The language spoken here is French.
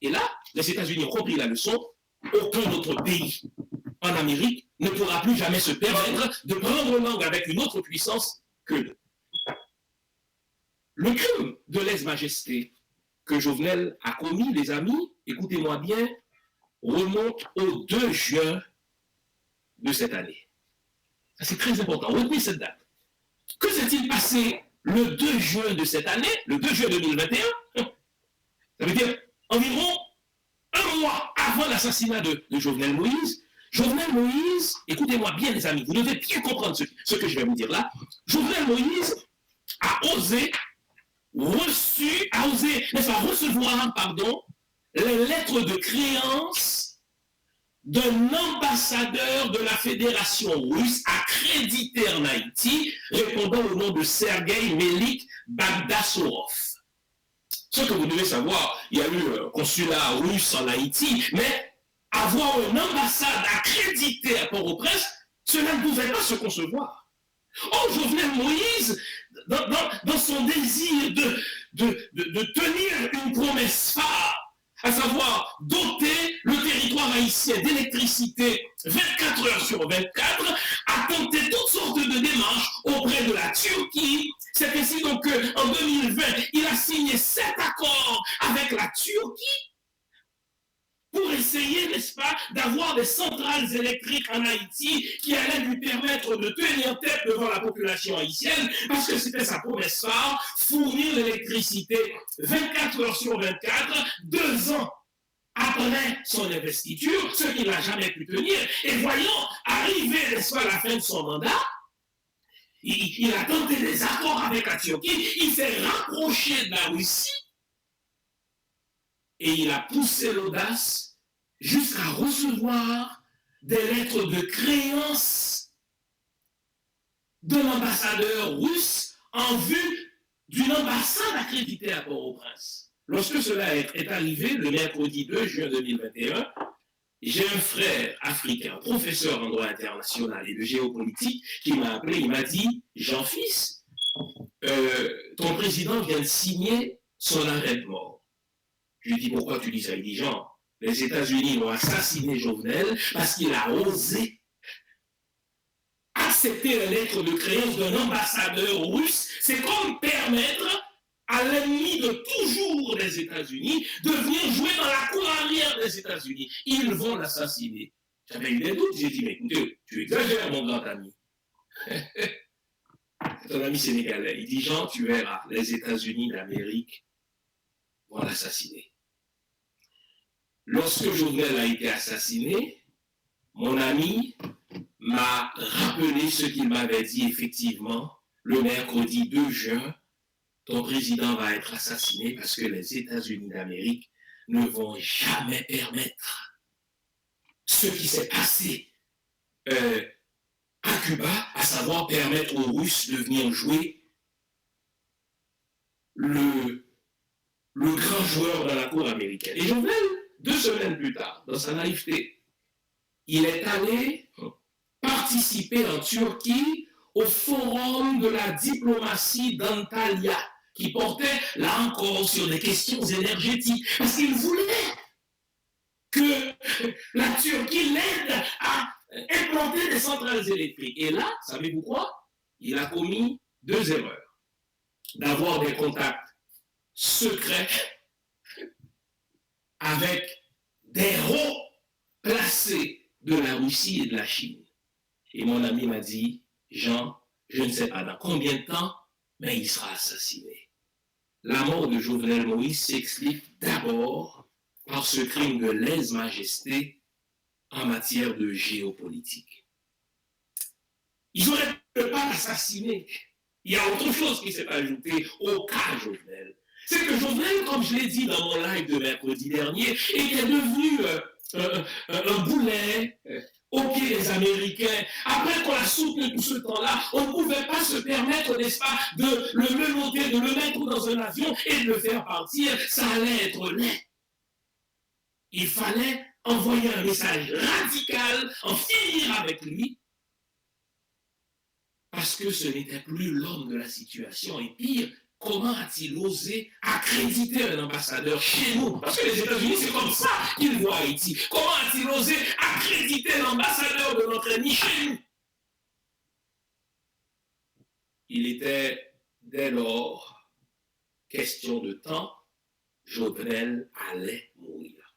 Et là, les États-Unis ont compris la leçon. Aucun autre pays en Amérique ne pourra plus jamais se permettre de prendre langue avec une autre puissance que nous. Le crime de lèse-majesté que Jovenel a commis, les amis, écoutez-moi bien, remonte au 2 juin de cette année. C'est très important, retenez cette date. Que s'est-il passé le 2 juin de cette année, le 2 juin 2021? Ça veut dire environ un mois avant l'assassinat de Jovenel Moïse. Jovenel Moïse, écoutez-moi bien les amis, vous devez bien comprendre ce que je vais vous dire là. Jovenel Moïse a osé recevoir, les lettres de créance d'un ambassadeur de la Fédération russe accrédité en Haïti, répondant au nom de Sergueï Melik Bagdasorov. Ce que vous devez savoir, il y a eu un consulat russe en Haïti, mais avoir une ambassade accréditée à Port-au-Prince, cela ne pouvait pas se concevoir. Or, Jovenel Moïse, dans son désir de tenir une promesse phare, à savoir doter le territoire haïtien d'électricité 24 heures sur 24, a tenté toutes sortes de démarches auprès de la Turquie. C'est ainsi donc qu'en 2020, il a signé 7 accords avec la Turquie pour essayer, n'est-ce pas, d'avoir des centrales électriques en Haïti qui allaient lui permettre de tenir tête devant la population haïtienne, parce que c'était sa promesse phare, fournir l'électricité 24 heures sur 24, 2 ans après son investiture, ce qu'il n'a jamais pu tenir. Et voyant arriver, n'est-ce pas, la fin de son mandat, il a tenté des accords avec la Turquie, il s'est rapproché de la Russie, et il a poussé l'audace jusqu'à recevoir des lettres de créance de l'ambassadeur russe en vue d'une ambassade accréditée à Port-au-Prince. Lorsque cela est arrivé, le mercredi 2 juin 2021, j'ai un frère africain, professeur en droit international et de géopolitique, qui m'a appelé, il m'a dit « Jean-Fils, ton président vient de signer son arrêt de mort. » Je lui dis, pourquoi tu dis ça? Il dit, Jean, les États-Unis ont assassiné Jovenel parce qu'il a osé accepter la lettre de créance d'un ambassadeur russe. C'est comme permettre à l'ennemi de toujours des États-Unis de venir jouer dans la cour arrière des États-Unis. Ils vont l'assassiner. J'avais eu des doutes. J'ai dit, mais écoutez, tu exagères, mon grand ami. Ton ami sénégalais. Il dit, Jean, tu verras, les États-Unis d'Amérique vont l'assassiner. Lorsque Jovenel a été assassiné, mon ami m'a rappelé ce qu'il m'avait dit effectivement le mercredi 2 juin. Ton président va être assassiné parce que les États-Unis d'Amérique ne vont jamais permettre ce qui s'est passé à Cuba, à savoir permettre aux Russes de venir jouer le grand joueur dans la cour américaine. Et Jovenel, 2 semaines plus tard, dans sa naïveté, il est allé participer en Turquie au forum de la diplomatie d'Antalya, qui portait là encore sur des questions énergétiques, parce qu'il voulait que la Turquie l'aide à implanter des centrales électriques. Et là, savez-vous quoi? Il a commis 2 erreurs. D'avoir des contacts secrets avec des hauts placés de la Russie et de la Chine. Et mon ami m'a dit, Jean, je ne sais pas dans combien de temps, mais il sera assassiné. La mort de Jovenel Moïse s'explique d'abord par ce crime de lèse-majesté en matière de géopolitique. Ils n'auraient pas assassiné. Il y a autre chose qui s'est ajoutée au cas Jovenel. C'est que Jovenel, comme je l'ai dit dans mon live de mercredi dernier, était devenu un boulet au pied des Américains. Après qu'on a soutenu tout ce temps-là, on ne pouvait pas se permettre, n'est-ce pas, de le menotter, de le mettre dans un avion et de le faire partir. Ça allait être laid. Il fallait envoyer un message radical, en finir avec lui, parce que ce n'était plus l'homme de la situation. Et pire, comment a-t-il osé accréditer un ambassadeur chez nous? Parce que les États-Unis, c'est comme ça qu'ils voient Haïti. Comment a-t-il osé accréditer l'ambassadeur de notre ennemi chez nous? Il était dès lors question de temps, Jovenel allait mourir.